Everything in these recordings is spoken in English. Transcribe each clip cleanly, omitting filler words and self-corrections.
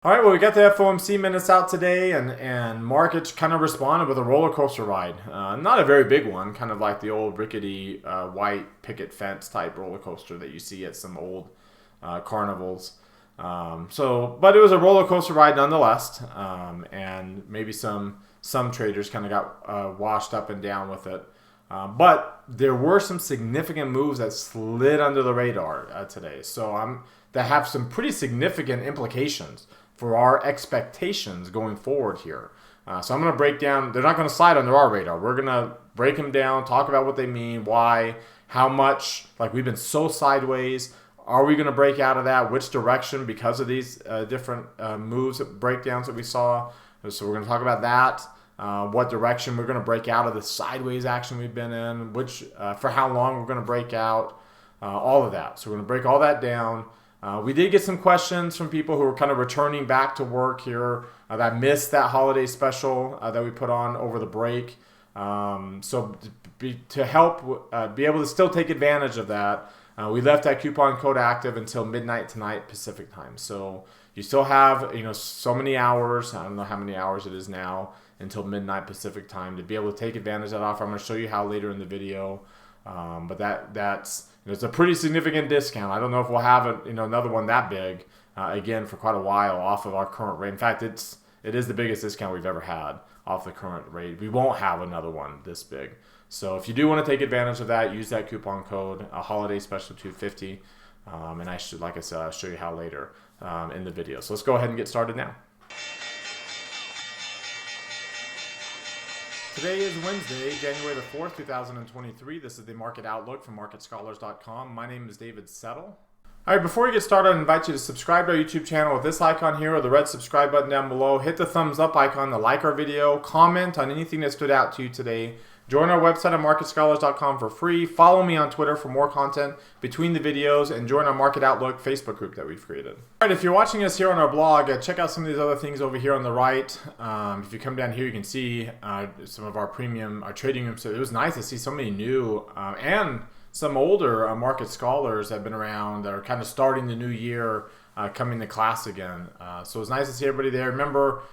All right, well, we got the FOMC minutes out today, and markets kind of responded with a roller coaster ride. Not a very big one, kind of like the old rickety white picket fence type roller coaster that you see at some old carnivals. But it was a roller coaster ride nonetheless, and maybe some traders kind of got washed up and down with it. But there were some significant moves that slid under the radar today. That have some pretty significant implications for our expectations going forward here. So I'm going to break down. They're not going to slide under our radar. We're going to break them down, talk about what they mean, why, how much. Like we've been so sideways. Are we going to break out of that? Which direction because of these different moves, breakdowns that we saw? So we're going to talk about that. What direction we're going to break out of the sideways action we've been in, for how long we're going to break out, all of that. So we're going to break all that down. We did get some questions from people who were kind of returning back to work here that missed that holiday special that we put on over the break. To help be able to still take advantage of that, we left that coupon code active until midnight tonight Pacific time. So you still have so many hours. I don't know how many hours it is now until midnight Pacific time to be able to take advantage of that offer. I'm going to show you how later in the video. But that's it's a pretty significant discount. I don't know if we'll have another one that big again for quite a while off of our current rate. In fact, it is the biggest discount we've ever had off the current rate. We won't have another one this big. So if you do want to take advantage of that, use that coupon code holiday special 250. And like I said, I'll show you how later in the video. So let's go ahead and get started now. Today is Wednesday, January the 4th, 2023. This is the Market Outlook from MarketScholars.com. My name is David Settle. All right, before we get started, I invite you to subscribe to our YouTube channel with this icon here or the red subscribe button down below. Hit the thumbs up icon to like our video. Comment on anything that stood out to you today. Join our website at MarketScholars.com for free. Follow me on Twitter for more content between the videos, and join our Market Outlook Facebook group that we've created. All right, if you're watching us here on our blog, check out some of these other things over here on the right. If you come down here, you can see some of our premium, our trading rooms. So it was nice to see so many new and some older market scholars that have been around that are kind of starting the new year, coming to class again. So it was nice to see everybody there. Remember,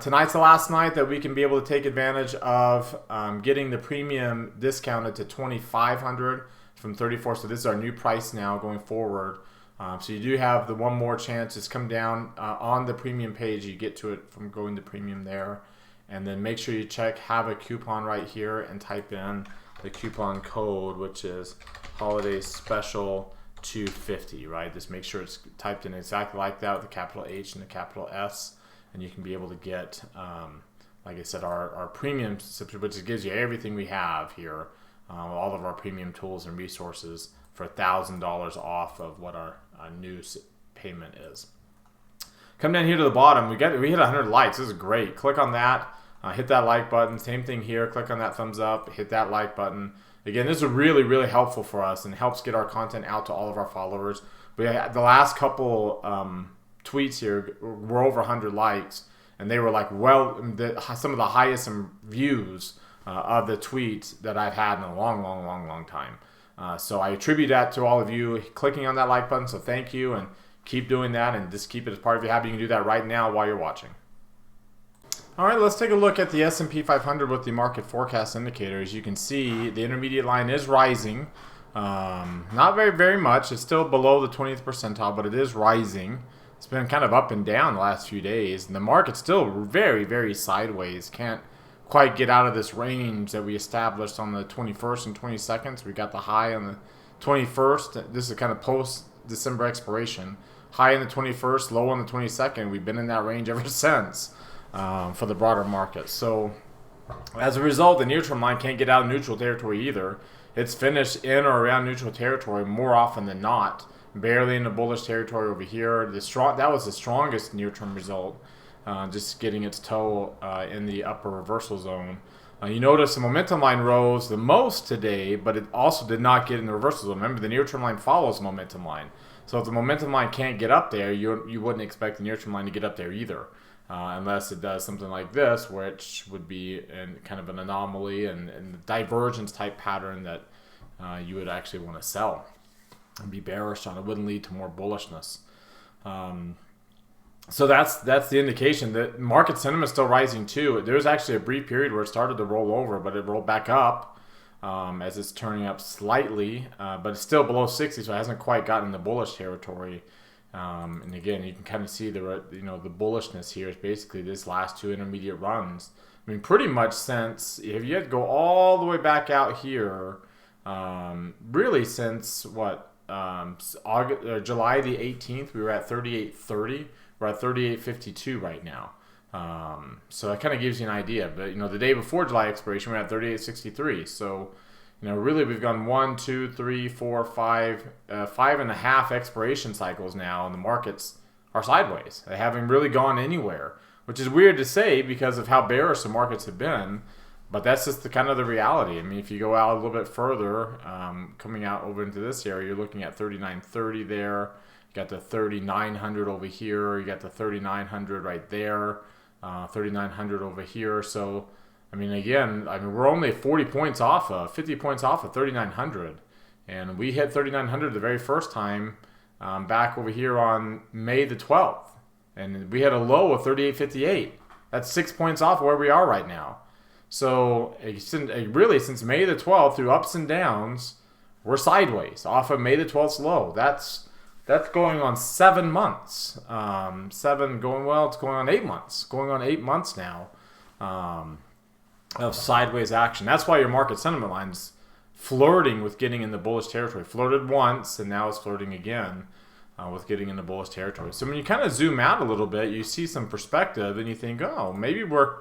tonight's the last night that we can be able to take advantage of getting the premium discounted to $2,500 from $34. So this is our new price now going forward. So you do have the one more chance. Just come down on the premium page. You get to it from going to premium there. And then make sure you have a coupon right here and type in the coupon code, which is holiday special 250, right? Just make sure it's typed in exactly like that with a capital H and a capital S. And you can be able to get, like I said, our premium subscription, which gives you everything we have here, all of our premium tools and resources for $1,000 off of what our new payment is. Come down here to the bottom. We hit 100 likes. This is great. Click on that. Hit that like button. Same thing here. Click on that thumbs up. Hit that like button. Again, this is really, really helpful for us and helps get our content out to all of our followers. We had the last couple tweets here were over 100 likes, and they were like some of the highest views of the tweets that I've had in a long time. So I attribute that to all of you clicking on that like button. So thank you, and keep doing that, and just keep it as part of your habit. You can do that right now while you're watching. All right, let's take a look at the S&P 500 with the market forecast indicator. As you can see, the intermediate line is rising. Not very much. It's still below the 20th percentile, but it is rising. It's been kind of up and down the last few days, and the market's still very, very sideways. Can't quite get out of this range that we established on the 21st and 22nd. So we got the high on the 21st. This is kind of post-December expiration. High on the 21st, low on the 22nd. We've been in that range ever since for the broader market. So as a result, the near-term line can't get out of neutral territory either. It's finished in or around neutral territory more often than not. Barely in the bullish territory over here. That was the strongest near-term result, just getting its toe in the upper reversal zone. You notice the momentum line rose the most today, but it also did not get in the reversal zone. Remember, the near-term line follows the momentum line. So if the momentum line can't get up there, you wouldn't expect the near-term line to get up there either, unless it does something like this, which would be kind of an anomaly and divergence type pattern that you would actually want to sell and be bearish on. It wouldn't lead to more bullishness. So that's the indication that market sentiment is still rising too. There was actually a brief period where it started to roll over, but it rolled back up as it's turning up slightly, but it's still below 60, so it hasn't quite gotten the bullish territory. And again, you can kind of see the the bullishness here is basically this last two intermediate runs. I mean, pretty much since, if you had to go all the way back out here, really since what, August or July the 18th, we were at 38.30. We're at 38.52 right now. So that kind of gives you an idea. But the day before July expiration, we're at 38.63. So really we've gone 1, 2, 3, 4, 5, 5.5 expiration cycles now, and the markets are sideways. They haven't really gone anywhere, which is weird to say because of how bearish the markets have been. But that's just the kind of the reality. I mean, if you go out a little bit further, coming out over into this area, you're looking at 39.30 there. You got the 3,900 over here. You got the 3,900 right there. 3,900 over here. So, I mean, again, we're only 40 points off of, 50 points off of 3,900. And we hit 3,900 the very first time back over here on May the 12th. And we had a low of 38.58. That's 6 points off where we are right now. So, really, since May the 12th, through ups and downs, we're sideways off of May the 12th's low. That's going on 7 months. It's going on 8 months. Going on 8 months now of sideways action. That's why your market sentiment line's flirting with getting in the bullish territory. Flirted once, and now it's flirting again with getting in the bullish territory. So when you kind of zoom out a little bit, you see some perspective, and you think, oh, maybe we're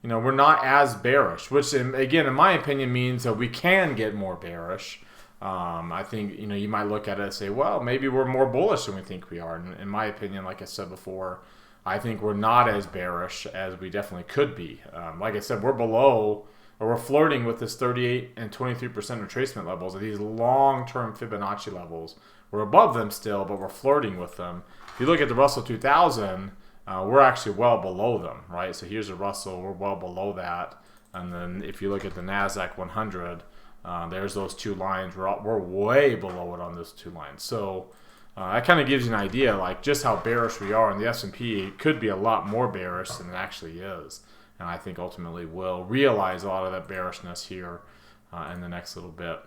not as bearish, which again, in my opinion, means that we can get more bearish. I think, you might look at it and say, well, maybe we're more bullish than we think we are. And in my opinion, like I said before, I think we're not as bearish as we definitely could be. Like I said, we're flirting with this 38 and 23% retracement levels of these long-term Fibonacci levels. We're above them still, but we're flirting with them. If you look at the Russell 2000, we're actually well below them, right? So here's a Russell, we're well below that. And then if you look at the NASDAQ 100, there's those two lines. We're way below it on those two lines. So that kind of gives you an idea, like just how bearish we are. And the S&P could be a lot more bearish than it actually is. And I think ultimately we'll realize a lot of that bearishness here in the next little bit.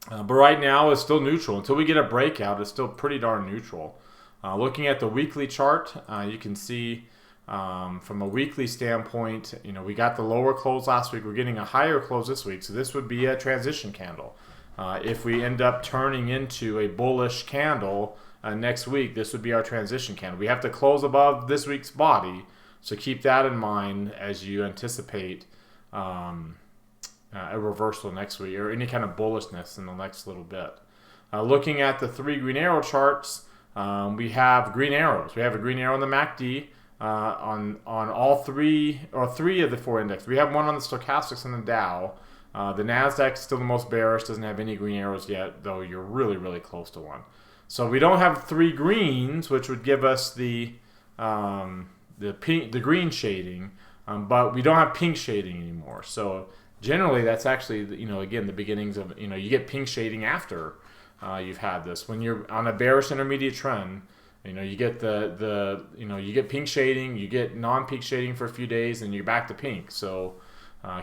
But right now it's still neutral. Until we get a breakout, it's still pretty darn neutral. Looking at the weekly chart, you can see from a weekly standpoint, we got the lower close last week. We're getting a higher close this week. So this would be a transition candle. If we end up turning into a bullish candle next week, this would be our transition candle. We have to close above this week's body. So keep that in mind as you anticipate a reversal next week or any kind of bullishness in the next little bit. Looking at the 3 green arrow charts, we have green arrows. We have a green arrow on the MACD on all three of the 4 indexes. We have one on the stochastics and the Dow. The NASDAQ is still the most bearish, doesn't have any green arrows yet, though you're really, really close to one. So we don't have 3 greens, which would give us the green shading, but we don't have pink shading anymore. So generally, that's actually, again, the beginnings of, you get pink shading after you've had this. When you're on a bearish intermediate trend, you get you get pink shading, you get non-pink shading for a few days, and you're back to pink. So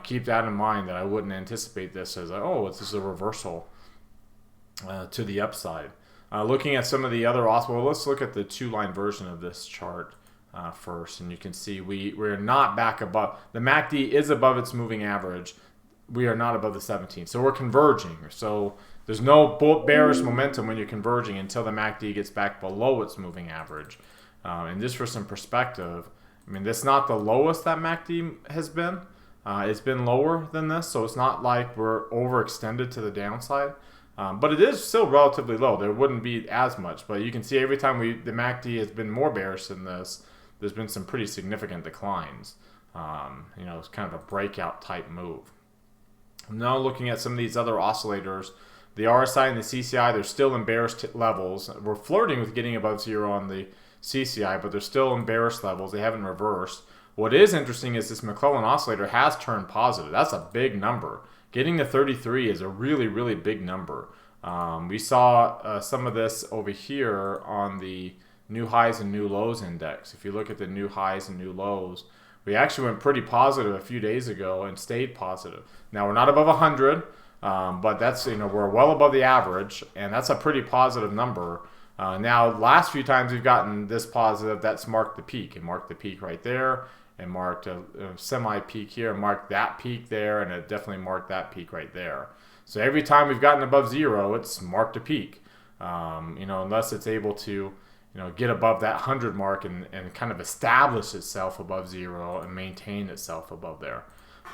keep that in mind, that I wouldn't anticipate this as this is a reversal to the upside. Looking at some of the other let's look at the 2-line version of this chart first, and you can see we're not back above. The MACD is above its moving average. We are not above the 17, so we're converging. So there's no bearish momentum when you're converging until the MACD gets back below its moving average. And just for some perspective, that's not the lowest that MACD has been. It's been lower than this, so it's not like we're overextended to the downside. But it is still relatively low. There wouldn't be as much, but you can see every time the MACD has been more bearish than this, there's been some pretty significant declines. It's kind of a breakout type move. Now looking at some of these other oscillators, the RSI and the CCI, they're still in bearish levels. We're flirting with getting above 0 on the CCI, but they're still in bearish levels. They haven't reversed. What is interesting is this McClellan oscillator has turned positive. That's a big number. Getting to 33 is a really, really big number. We saw some of this over here on the new highs and new lows index. If you look at the new highs and new lows, we actually went pretty positive a few days ago and stayed positive. Now we're not above 100, but that's, we're well above the average, and that's a pretty positive number. Now, last few times we've gotten this positive, that's marked the peak. It marked the peak right there, and marked a semi-peak here, marked that peak there, and it definitely marked that peak right there. So every time we've gotten above zero, it's marked a peak. Unless it's able to, get above that 100 mark and kind of establish itself above zero and maintain itself above there.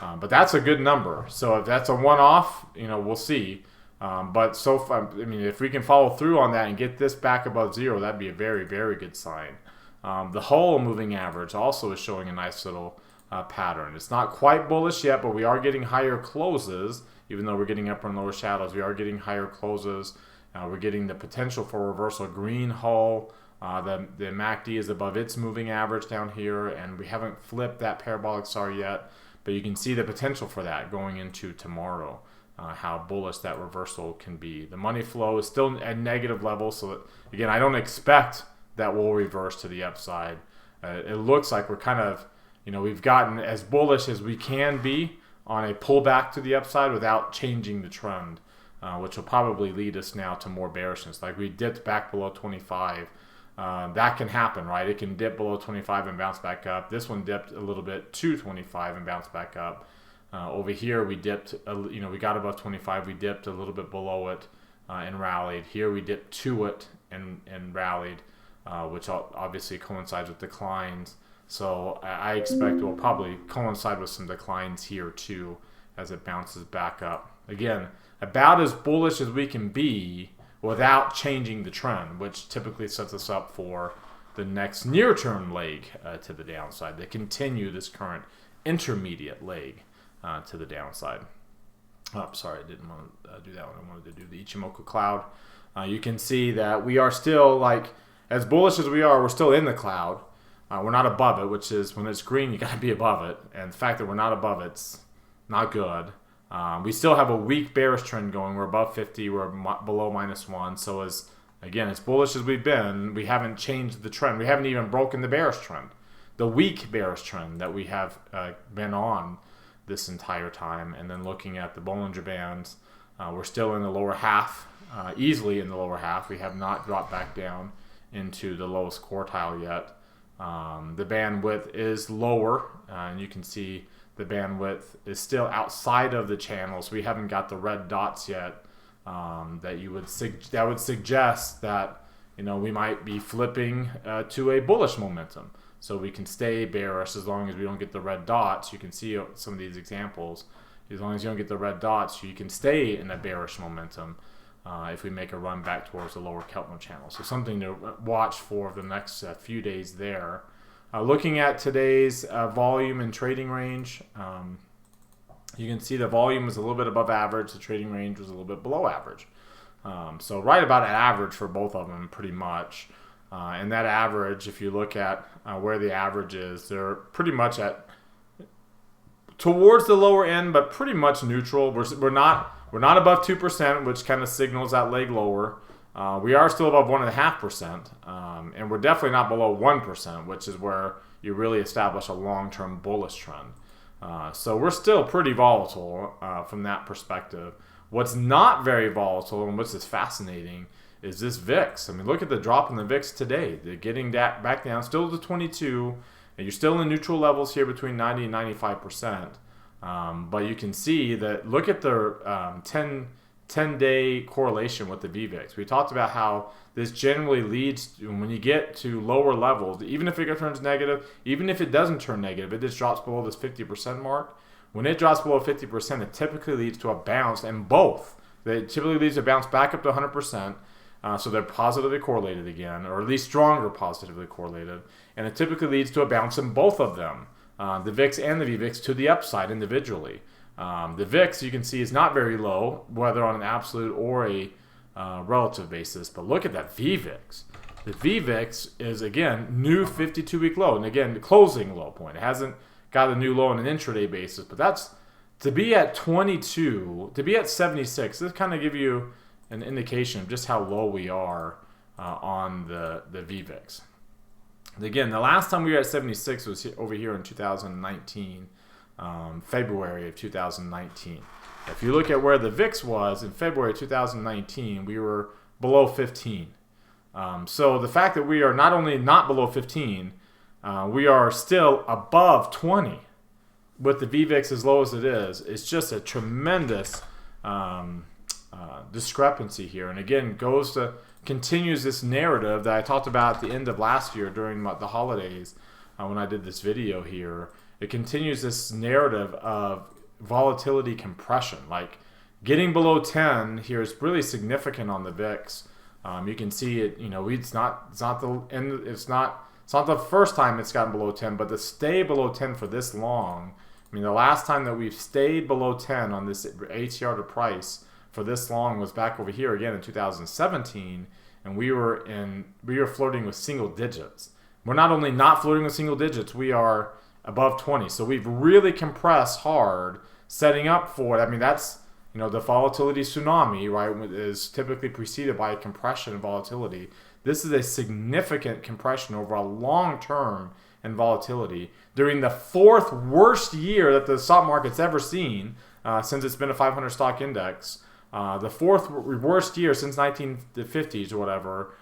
But that's a good number. So if that's a one-off, we'll see. But so far, if we can follow through on that and get this back above zero, that'd be a very, very good sign. The whole moving average also is showing a nice little pattern. It's not quite bullish yet, but we are getting higher closes. Even though we're getting upper and lower shadows, we are getting higher closes. We're getting the potential for reversal green hull. The MACD is above its moving average down here, and we haven't flipped that parabolic SAR yet, but you can see the potential for that going into tomorrow. How bullish that reversal can be. The money flow is still at negative levels, so that, again, I don't expect that will reverse to the upside. It looks like we're kind of, we've gotten as bullish as we can be on a pullback to the upside without changing the trend, which will probably lead us now to more bearishness. Like we dipped back below 25. That can happen, right? It can dip below 25 and bounce back up. This one dipped a little bit to 25 and bounced back up. Over here, we dipped, we got above 25. We dipped a little bit below it and rallied. Here, we dipped to it and rallied, which obviously coincides with declines. So I expect it will probably coincide with some declines here too as it bounces back up. Again, about as bullish as we can be without changing the trend, which typically sets us up for the next near-term leg to the downside, to continue this current intermediate leg to the downside. Oh, sorry, I didn't want to do that one. I wanted to do the Ichimoku cloud. You can see that we are still, as bullish as we are, we're still in the cloud. We're not above it, which is, when it's green, you got to be above it. And the fact that we're not above it's not good. We still have a weak bearish trend going. We're above 50. We're below -1. So as bullish as we've been, we haven't changed the trend. We haven't even broken the bearish trend, the weak bearish trend that we have been on this entire time. And then looking at the Bollinger Bands, we're still in the lower half, easily in the lower half. We have not dropped back down into the lowest quartile yet. The bandwidth is lower, and you can see the bandwidth is still outside of the channels. We haven't got the red dots yet that would suggest that we might be flipping to a bullish momentum. So we can stay bearish as long as we don't get the red dots. You can see some of these examples. As long as you don't get the red dots, you can stay in a bearish momentum if we make a run back towards the lower Keltner channel. So something to watch for the next few days there. Looking at today's volume and trading range, you can see the volume was a little bit above average. The trading range was a little bit below average. So right about at average for both of them, pretty much. And that average, if you look at where the average is, they're pretty much towards the lower end, but pretty much neutral. We're not above 2%, which kind of signals that leg lower. We are still above 1.5%, and we're definitely not below 1%, which is where you really establish a long-term bullish trend. So we're still pretty volatile from that perspective. What's not very volatile, and what's fascinating, is this VIX. Look at the drop in the VIX today. They're getting back down, still to 22, and you're still in neutral levels here between 90 and 95%. But you can see that, look at the 10-day correlation with the VVIX. We talked about how this generally leads to, when you get to lower levels, even if it turns negative, even if it doesn't turn negative, it just drops below this 50% mark. When it drops below 50%, it typically leads to a bounce, and both. It typically leads to a bounce back up to 100%. So they're positively correlated again, or at least stronger positively correlated. And it typically leads to a bounce in both of them, the VIX and the VVIX, to the upside individually. The VIX, you can see, is not very low, whether on an absolute or a relative basis. But look at that VVIX. The VVIX is, again, new 52-week low. And again, the closing low point. It hasn't got a new low on an intraday basis. But that's, to be at 22, to be at 76, this kind of give you an indication of just how low we are on the VVIX. Again, the last time we were at 76 was over here in 2019, February of 2019. If you look at where the VIX was in February 2019, we were below 15. So the fact that we are not only not below 15, we are still above 20 with the VVIX as low as it is. It's just a tremendous discrepancy here. And again, continues this narrative that I talked about at the end of last year during the holidays when I did this video here. It continues this narrative of volatility compression. Like getting below 10 here is really significant on the VIX. You can see it. It's not the first time it's gotten below 10, but to stay below 10 for this long. I mean, the last time that we've stayed below 10 on this ATR to price for this long was back over here again in 2017, and we were flirting with single digits. We're not only not flirting with single digits, we are above 20. So we've really compressed hard, setting up for it. I mean, that's the volatility tsunami, right, is typically preceded by a compression in volatility. This is a significant compression over a long term in volatility during the fourth worst year that the stock market's ever seen since it's been a 500 stock index. The fourth worst year since 1950s or whatever.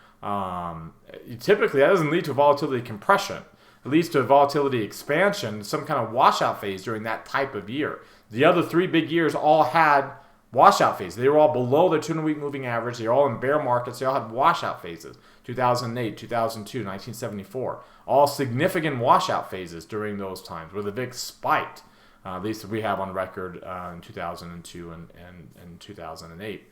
Typically, that doesn't lead to volatility compression. It leads to a volatility expansion, some kind of washout phase during that type of year. The other three big years all had washout phases. They were all below their 200-week moving average. They were all in bear markets. They all had washout phases. 2008, 2002, 1974. All significant washout phases during those times where the VIX spiked. At least we have on record in 2002 and 2008.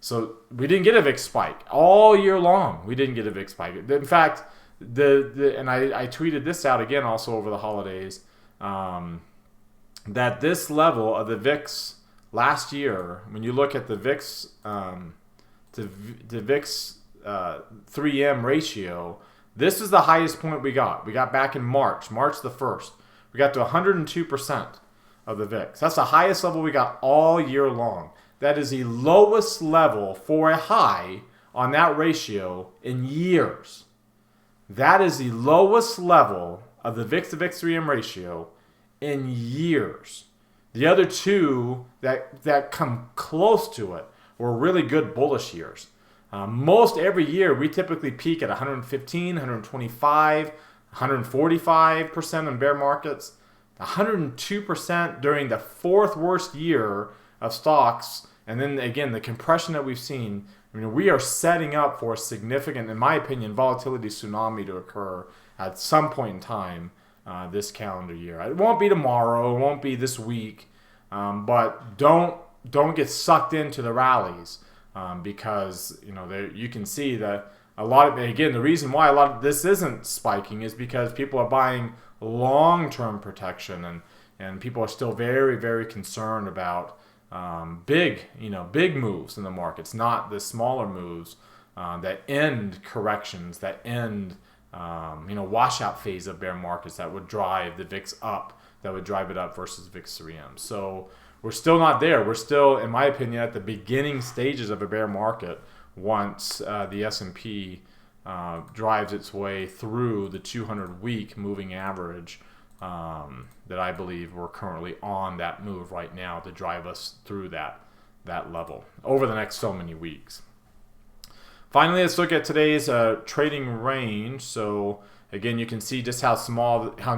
So we didn't get a VIX spike all year long. We didn't get a VIX spike. In fact, and I tweeted this out again also over the holidays, that this level of the VIX last year, when you look at the VIX to the VIX 3M ratio, this is the highest point we got. We got back in March the 1st. We got to 102% of the VIX. That's the highest level we got all year long. That is the lowest level for a high on that ratio in years. That is the lowest level of the VIX to VIX 3M ratio in years. The other two that come close to it were really good bullish years. Most every year we typically peak at 115, 125, 145% in bear markets, 102% during the fourth worst year of stocks. And then again, the compression that we've seen, we are setting up for a significant, in my opinion, volatility tsunami to occur at some point in time this calendar year. It won't be tomorrow, it won't be this week, but don't get sucked into the rallies because you can see that a lot of, again, the reason why a lot of this isn't spiking is because people are buying long-term protection, and people are still very, very concerned about big moves in the markets, not the smaller moves that end corrections, that end washout phase of bear markets that would drive the VIX up, that would drive it up versus VIX 3M. So we're still not there. We're still, in my opinion, at the beginning stages of a bear market once the S&P drives its way through the 200-week moving average that I believe we're currently on that move right now to drive us through that level over the next so many weeks. Finally, let's look at today's trading range. So again, you can see just how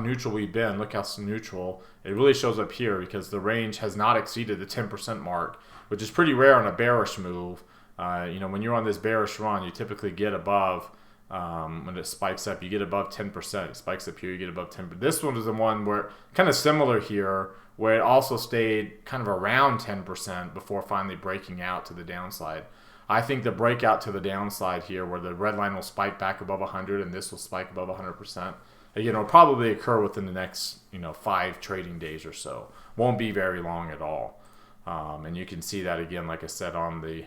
neutral we've been. Look how neutral. It really shows up here because the range has not exceeded the 10% mark, which is pretty rare on a bearish move. When you're on this bearish run, you typically get above, when it spikes up, you get above 10%. It spikes up here, you get above 10%. This one is the one where, kind of similar here, where it also stayed kind of around 10% before finally breaking out to the downside. I think the breakout to the downside here, where the red line will spike back above 100 and this will spike above 100%, again, it'll probably occur within the next 5 trading days or so. Won't be very long at all. And you can see that again, like I said, on the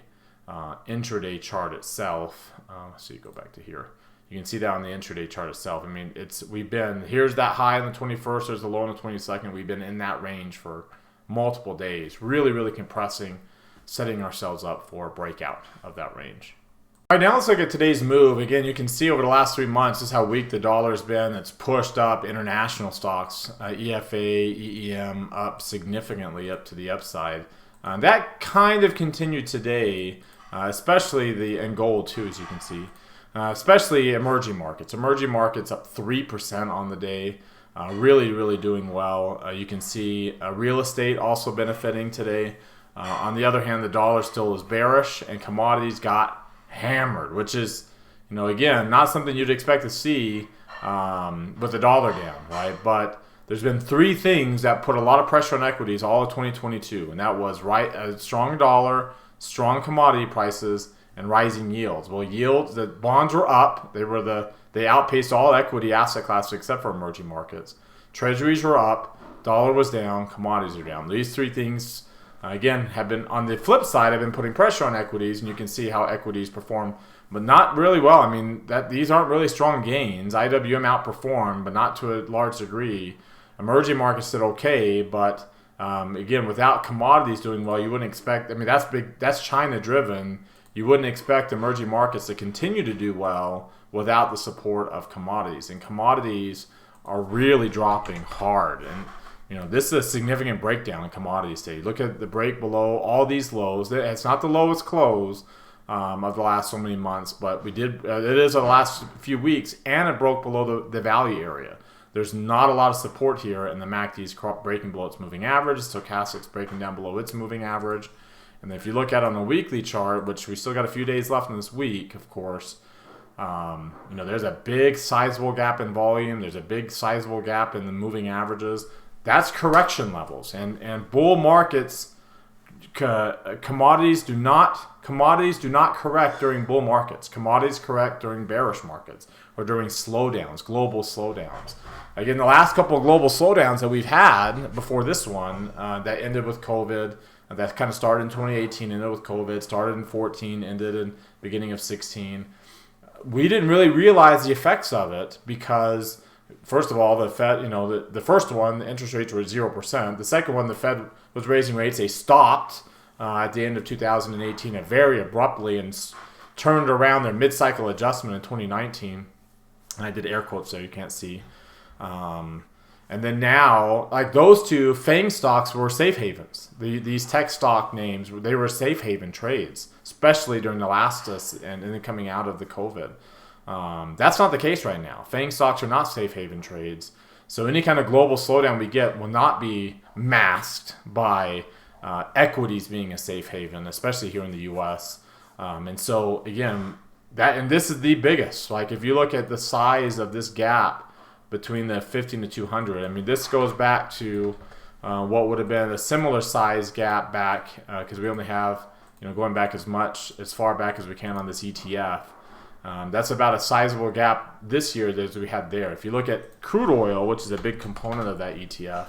intraday chart itself. So you go back to here. You can see that on the intraday chart itself. I mean, here's that high on the 21st, there's the low on the 22nd. We've been in that range for multiple days, really, really compressing, setting ourselves up for a breakout of that range. All right, now let's look at today's move. Again, you can see over the last 3 months just how weak the dollar's been. It's pushed up international stocks, EFA, EEM, up significantly up to the upside. That kind of continued today, especially and gold too, as you can see, especially emerging markets. Emerging markets up 3% on the day, really doing well. You can see real estate also benefiting today. On the other hand, the dollar still is bearish, and commodities got hammered, which is, again, not something you'd expect to see with the dollar down, right? But there's been 3 things that put a lot of pressure on equities all of 2022, and that was a strong dollar, strong commodity prices, and rising yields. Well, yields, the bonds were up. They outpaced all equity asset classes except for emerging markets. Treasuries were up, dollar was down, commodities are down. These 3 things, again, have been, on the flip side, have been putting pressure on equities, and you can see how equities perform, but not really well. I mean, these aren't really strong gains. IWM outperformed, but not to a large degree. Emerging markets did okay, but again, without commodities doing well, you wouldn't expect, that's big, that's China driven. You wouldn't expect emerging markets to continue to do well without the support of commodities. And commodities are really dropping hard. And this is a significant breakdown in commodities today. Look at the break below all these lows. It's not the lowest close of the last so many months, but it is the last few weeks, and it broke below the value area. There's not a lot of support here, and the MACD's breaking below its moving average. Stochastic's breaking down below its moving average. And if you look at on the weekly chart, which we still got a few days left in this week, of course, there's a big sizable gap in volume. There's a big sizable gap in the moving averages. That's correction levels, and bull markets, commodities do not correct during bull markets. Commodities correct during bearish markets or during slowdowns, global slowdowns. Again, the last couple of global slowdowns that we've had before this one that ended with COVID, that kind of started in 2018, ended with COVID, started in 14, ended in beginning of 16. We didn't really realize the effects of it because, first of all, the Fed, the first one, the interest rates were 0%. The second one, the Fed was raising rates. They stopped at the end of 2018 very abruptly and turned around their mid-cycle adjustment in 2019. And I did air quotes there, you can't see. And then now, like those 2, FANG stocks were safe havens. These tech stock names, they were safe haven trades, especially during the last and then coming out of the COVID. That's not the case right now. FANG stocks are not safe haven trades. So any kind of global slowdown we get will not be masked by equities being a safe haven, especially here in the U.S. And so again, this is the biggest. Like if you look at the size of this gap between the 50 and the 200, this goes back to what would have been a similar size gap back because we only have going back as far back as we can on this ETF. That's about a sizable gap this year as we had there. If you look at crude oil, which is a big component of that ETF,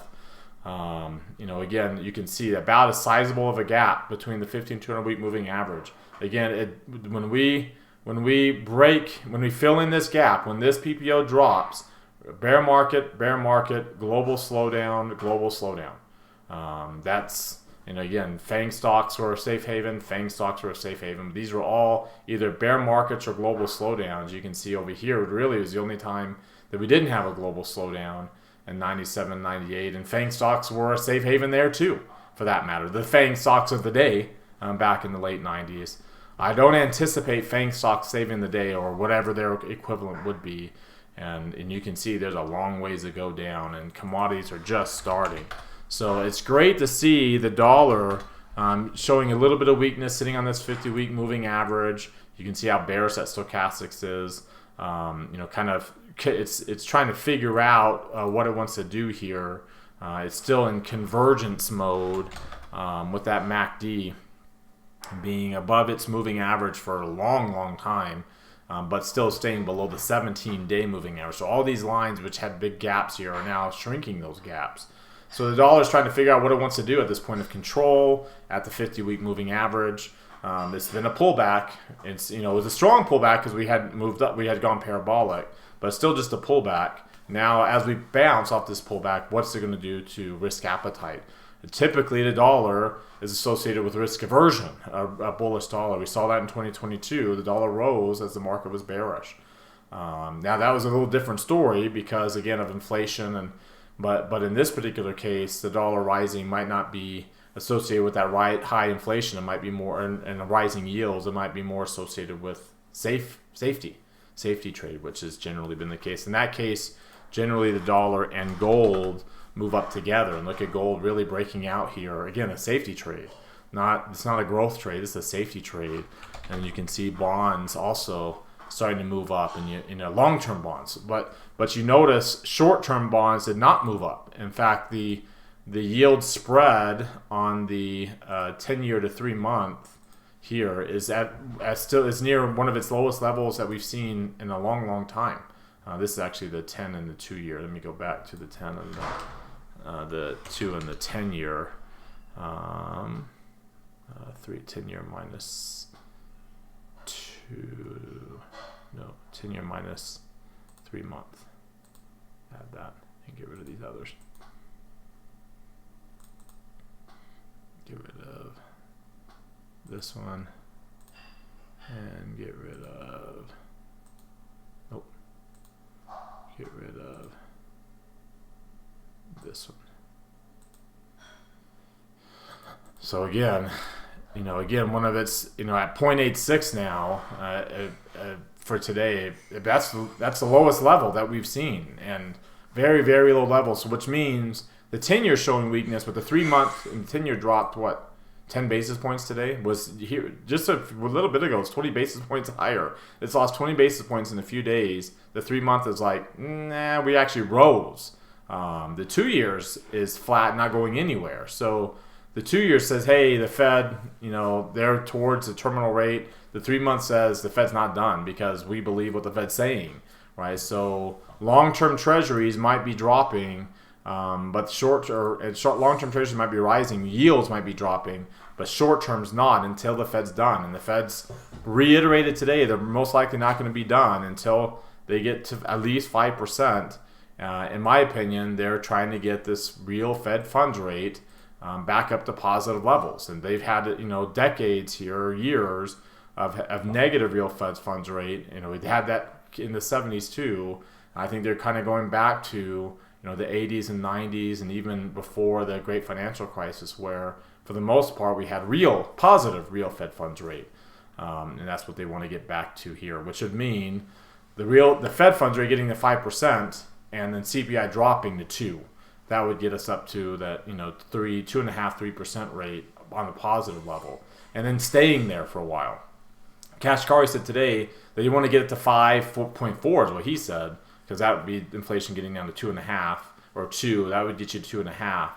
again, you can see about as sizable of a gap between the 50 and 200 week moving average. Again, when we fill in this gap, when this PPO drops, bear market, global slowdown. That's, again, FANG stocks were a safe haven. These were all either bear markets or global slowdowns. You can see over here, it really was the only time that we didn't have a global slowdown in 97, 98. And FANG stocks were a safe haven there too, for that matter. The FANG stocks of the day back in the late 90s. I don't anticipate FANG stocks saving the day or whatever their equivalent would be. And you can see there's a long ways to go down, and commodities are just starting. So it's great to see the dollar showing a little bit of weakness, sitting on this 50-week moving average. You can see how bearish that stochastics is. It's trying to figure out what it wants to do here. It's still in convergence mode with that MACD being above its moving average for a long time. But still staying below the 17-day moving average. So all these lines which had big gaps here are now shrinking those gaps. So the dollar is trying to figure out what it wants to do at this point of control at the 50-week moving average. It's been a pullback. It was a strong pullback because we had moved up, we had gone parabolic, but it's still just a pullback. Now, as we bounce off this pullback, what's it going to do to risk appetite? Typically, the dollar is associated with risk aversion, a bullish dollar. We saw that in 2022. The dollar rose as the market was bearish. Now that was a little different story because, again, of inflation, but in this particular case, the dollar rising might not be associated with that high inflation. It might be more, and rising yields. It might be more associated with safety trade, which has generally been the case. In that case, generally the dollar and gold move up together, and look at gold really breaking out here. Again, a safety trade. It's not a growth trade, it's a safety trade. And you can see bonds also starting to move up in long-term bonds. But you notice short-term bonds did not move up. In fact, the yield spread on the 10-year to 3-month here is is near one of its lowest levels that we've seen in a long time. This is actually the 10 and the 2-year. Let me go back to the 10 and the 2 and the 10-year. 10-year minus 2. No, 10-year minus 3-month. Add that and get rid of these others. Get rid of this one and get rid of. Nope. Get rid of this one. So again, one of its, at 0.86 now for today. That's the lowest level that we've seen, and very, very low level. So which means the 10-year showing weakness, but the 3-month and 10-year dropped 10 basis points today. Was here just a little bit ago. It's 20 basis points higher. It's lost 20 basis points in a few days. The 3-month is like, nah, we actually rose. The 2 years is flat, not going anywhere. So the 2 year says, hey, the Fed, they're towards the terminal rate. The 3-month says the Fed's not done because we believe what the Fed's saying, right? So long-term treasuries might be dropping, but long-term treasuries might be rising. Yields might be dropping, but short-term's not until the Fed's done. And the Fed's reiterated today they're most likely not going to be done until they get to at least 5%. In my opinion, they're trying to get this real Fed funds rate back up to positive levels, and they've had decades here, years of negative real Fed funds rate. We had that in the 70s too. I think they're kind of going back to the 80s and 90s, and even before the great financial crisis, where for the most part we had positive real Fed funds rate, and that's what they want to get back to here, which would mean the Fed funds rate getting to 5%, and then CPI dropping to 2%. That would get us up to that 2.5-3% rate on the positive level, and then staying there for a while. Kashkari said today that you want to get it to 5.4 is what he said, because that would be inflation getting down to 2.5 or 2. That would get you to 2.5.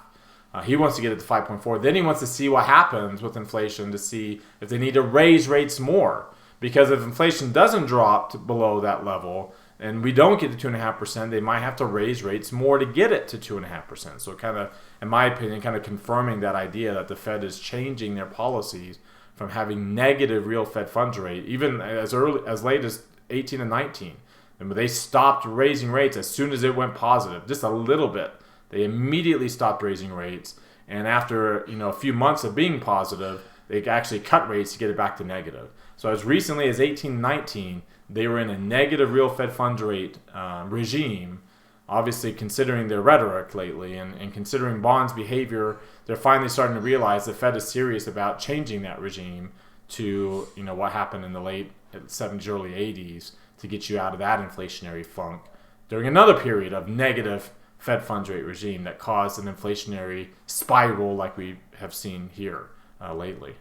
He wants to get it to 5.4. Then he wants to see what happens with inflation to see if they need to raise rates more, because if inflation doesn't drop below that level, and we don't get to 2.5%, they might have to raise rates more to get it to 2.5%. So kind of, in my opinion, kind of confirming that idea that the Fed is changing their policies from having negative real Fed funds rate, even as late as 18 and 19. And they stopped raising rates as soon as it went positive, just a little bit. They immediately stopped raising rates, and after a few months of being positive, they actually cut rates to get it back to negative. So as recently as 18-19, they were in a negative real Fed funds rate regime. Obviously, considering their rhetoric lately and considering bonds' behavior, they're finally starting to realize the Fed is serious about changing that regime to what happened in the late 70s, early 80s to get you out of that inflationary funk during another period of negative Fed funds rate regime that caused an inflationary spiral like we have seen here lately.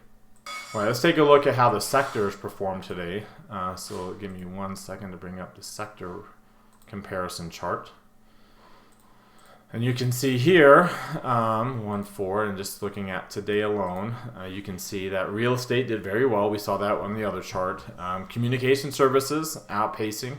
All right, let's take a look at how the sectors performed today. So give me 1 second to bring up the sector comparison chart. And you can see here, 1-4, and just looking at today alone, you can see that real estate did very well. We saw that on the other chart. Communication services outpacing.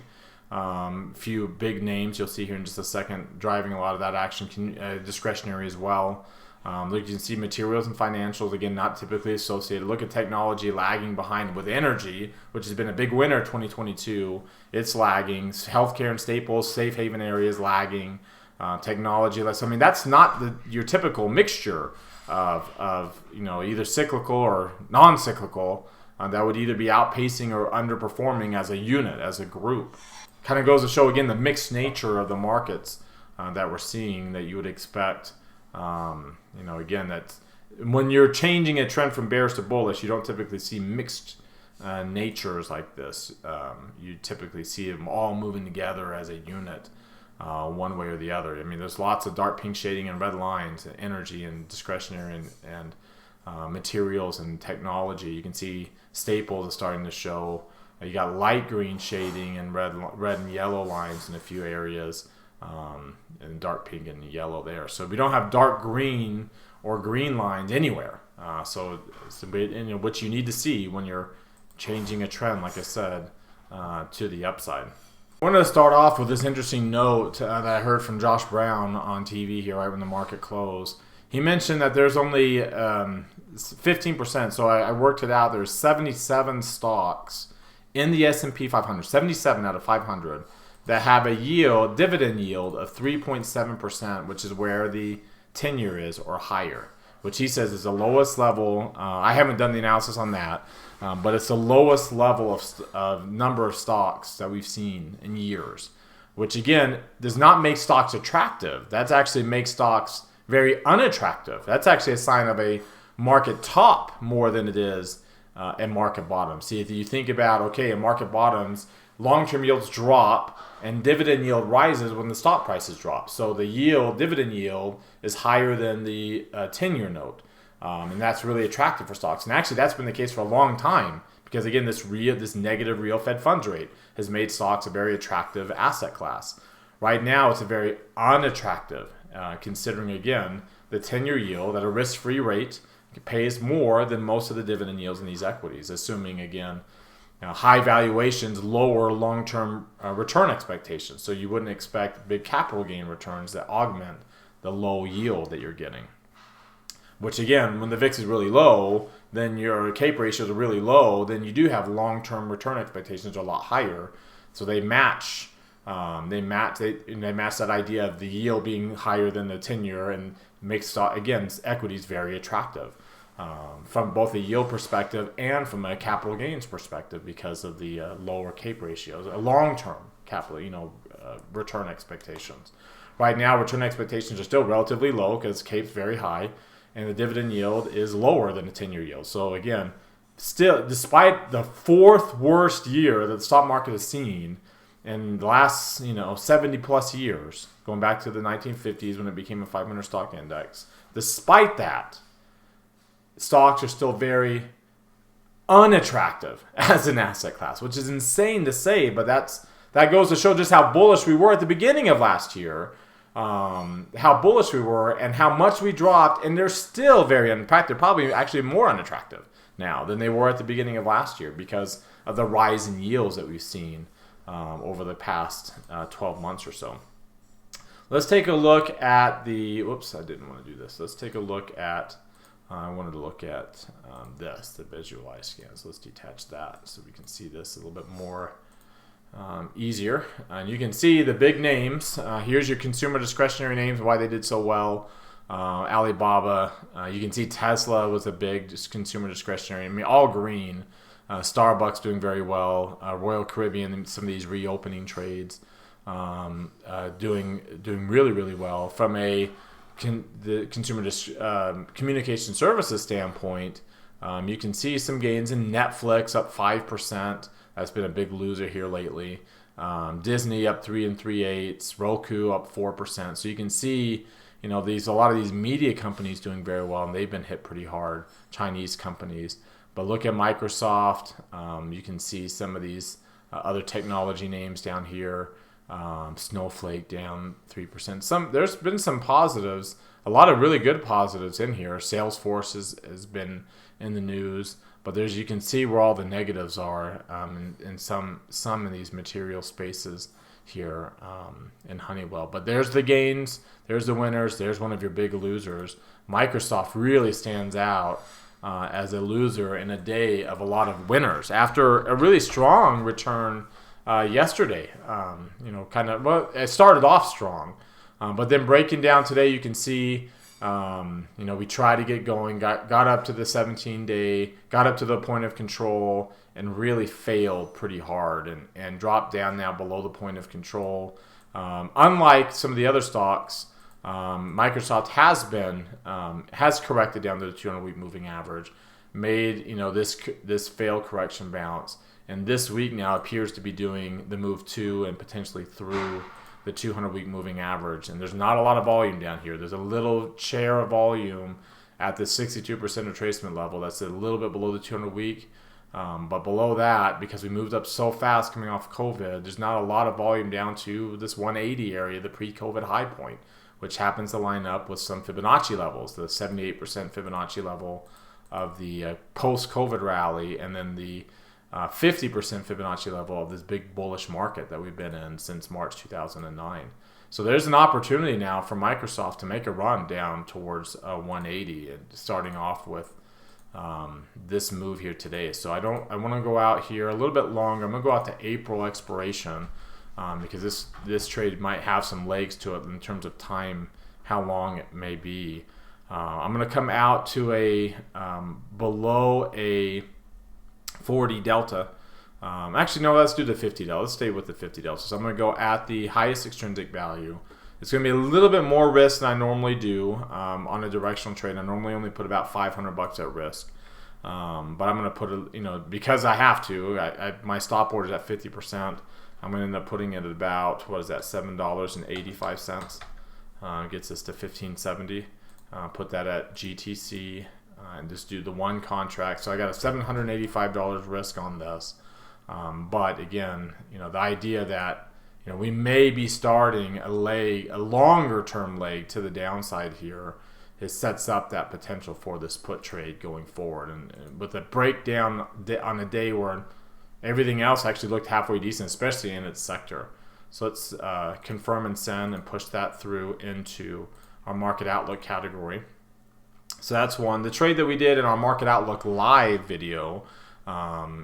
Few big names you'll see here in just a second driving a lot of that action, discretionary as well. Look, you can see materials and financials, again, not typically associated. Look at technology lagging behind with energy, which has been a big winner 2022. It's lagging. Healthcare and staples, safe haven areas lagging. technology. I mean, that's not your typical mixture of either cyclical or non-cyclical that would either be outpacing or underperforming as a unit, as a group. Kind of goes to show, again, the mixed nature of the markets that we're seeing, that you would expect. Again, that's when you're changing a trend from bearish to bullish, you don't typically see mixed natures like this. You typically see them all moving together as a unit, one way or the other. I mean, there's lots of dark pink shading and red lines, and energy and discretionary and materials and technology. You can see staples are starting to show. You got light green shading and red and yellow lines in a few areas, and dark pink and yellow there. So we don't have dark green or green lines anywhere. So what you need to see when you're changing a trend, like I said, to the upside. I wanted to start off with this interesting note that I heard from Josh Brown on TV here right when the market closed. He mentioned that there's only 15%, so I worked it out. There's 77 stocks in the S&P 500, 77 out of 500, that have a dividend yield of 3.7%, which is where the 10-year is, or higher, which he says is the lowest level. I haven't done the analysis on that, but it's the lowest level of number of stocks that we've seen in years, which again does not make stocks attractive. That actually makes stocks very unattractive. That's actually a sign of a market top more than it is a market bottom. See, if you think about, okay, in market bottoms, long-term yields drop and dividend yield rises when the stock prices drop. So the dividend yield is higher than the 10-year note. And that's really attractive for stocks. And actually, that's been the case for a long time, because again, this negative real Fed funds rate has made stocks a very attractive asset class. Right now, it's a very unattractive, considering again the 10-year yield at a risk-free rate pays more than most of the dividend yields in these equities, assuming again high valuations lower long-term return expectations. So you wouldn't expect big capital gain returns that augment the low yield that you're getting. Which again, when the VIX is really low, then your CAPE ratios are really low, then you do have long-term return expectations are a lot higher. So they match that idea of the yield being higher than the 10-year, and makes equities very attractive from both a yield perspective and from a capital gains perspective, because of the lower CAPE ratios, long-term capital return expectations. Right now, return expectations are still relatively low because CAPE's very high, and the dividend yield is lower than the 10-year yield. So again, still, despite the fourth worst year that the stock market has seen in the last 70 plus years, going back to the 1950s when it became a 500 stock index, despite that, stocks are still very unattractive as an asset class, which is insane to say, but that goes to show just how bullish we were at the beginning of last year, how bullish we were and how much we dropped, and they're still very unattractive, probably actually more unattractive now than they were at the beginning of last year, because of the rise in yields that we've seen over the past 12 months or so. Let's take a look at the, whoops, I didn't want to do this. Let's take a look at, I wanted to look at the visualize scan. So let's detach that so we can see this a little bit more easier. And you can see the big names. Here's your consumer discretionary names, why they did so well. Alibaba, you can see Tesla was a big consumer discretionary. I mean, all green. Starbucks doing very well. Royal Caribbean, some of these reopening trades, doing really, really well. From the consumer communication services standpoint, you can see some gains in Netflix, up 5%. That's been a big loser here lately. Disney up 3 3/8. Roku up 4%. So you can see, a lot of these media companies doing very well, and they've been hit pretty hard. Chinese companies. But look at Microsoft. You can see some of these other technology names down here. Snowflake down 3%. There's been some positives, a lot of really good positives in here. Salesforce has been in the news, but you can see where all the negatives are in some of these material spaces here in Honeywell. But there's the gains, there's the winners, there's one of your big losers. Microsoft really stands out as a loser in a day of a lot of winners after a really strong return yesterday. It started off strong, But then breaking down today, you can see, we tried to get going, got up to the 17-day, got up to the point of control, and really failed pretty hard and dropped down now below the point of control. Unlike some of the other stocks, Microsoft has corrected down to the 200-week moving average, made this failed correction bounce, and this week now appears to be doing the move to and potentially through the 200-week moving average. And there's not a lot of volume down here. There's a little share of volume at the 62% retracement level. That's a little bit below the 200-week. But below that, because we moved up so fast coming off COVID, there's not a lot of volume down to this 180 area, the pre-COVID high point, which happens to line up with some Fibonacci levels, the 78% Fibonacci level of the post-COVID rally, and then the 50% Fibonacci level of this big bullish market that we've been in since March 2009. So there's an opportunity now for Microsoft to make a run down towards 180, and starting off with this move here today. So I want to go out here a little bit longer. I'm going to go out to April expiration because this trade might have some legs to it in terms of time, how long it may be. I'm going to come out to a below a 40 delta. Actually, no, let's do the 50 delta. Let's stay with the 50 delta. So I'm going to go at the highest extrinsic value. It's going to be a little bit more risk than I normally do on a directional trade. I normally only put about $500 at risk. But I'm going to put because I have to, my stop order is at 50%. I'm going to end up putting it at about, what is that, $7.85. Gets us to $15.70. Put that at GTC and just do the one contract. So I got a $785 risk on this. But again, the idea that we may be starting a longer term leg to the downside here, it sets up that potential for this put trade going forward. And with a breakdown on a day where everything else actually looked halfway decent, especially in its sector. So let's confirm and send and push that through into our market outlook category. So that's one. The trade that we did in our market outlook live video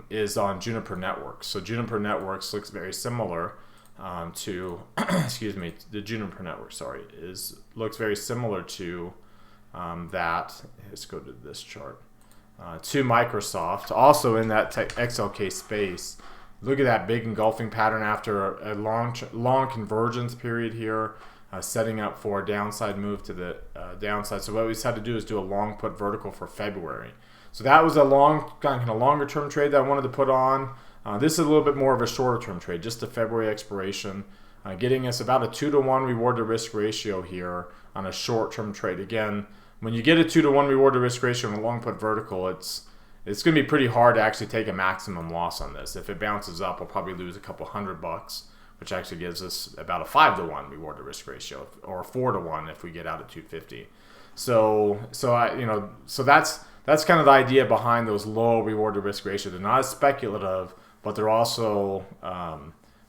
is on Juniper Networks. So Juniper Networks looks very similar to the Juniper Network, looks very similar to that. Let's go to this chart. To Microsoft, also in that XLK space. Look at that big engulfing pattern after a long convergence period here, setting up for a downside move to the downside. So what we decided to do is do a long put vertical for February. So that was a longer term trade that I wanted to put on. This is a little bit more of a shorter term trade, just a February expiration, getting us about a 2-to-1 reward to risk ratio here on a short term trade. Again, when you get a 2-to-1 reward to risk ratio on a long put vertical, it's going to be pretty hard to actually take a maximum loss on this. If it bounces up, we'll probably lose a couple $100, which actually gives us about a 5-to-1 reward to risk ratio, or a 4-to-1 if we get out at 250. So that's kind of the idea behind those low reward to risk ratios. They're not as speculative, but they're also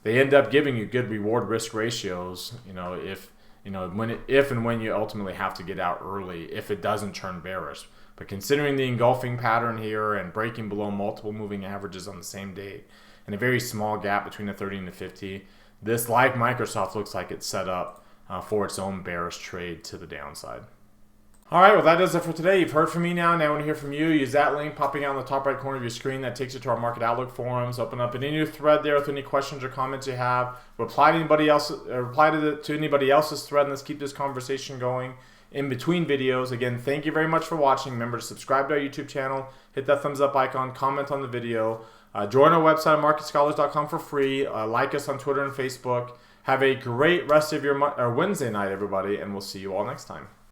they end up giving you good reward risk ratios. If and when you ultimately have to get out early, if it doesn't turn bearish. But considering the engulfing pattern here and breaking below multiple moving averages on the same day, and a very small gap between the 30 and the 50, this, like Microsoft, looks like it's set up for its own bearish trade to the downside. All right, well, that does it for today. You've heard from me now. Now I want to hear from you. Use that link popping out in the top right corner of your screen. That takes you to our Market Outlook forums. Open up any new thread there with any questions or comments you have. Reply to anybody else. Reply to anybody else's thread, and let's keep this conversation going in between videos. Again, thank you very much for watching. Remember to subscribe to our YouTube channel. Hit that thumbs up icon. Comment on the video. Join our website, marketscholars.com, for free. Like us on Twitter and Facebook. Have a great rest of your Wednesday night, everybody, and we'll see you all next time.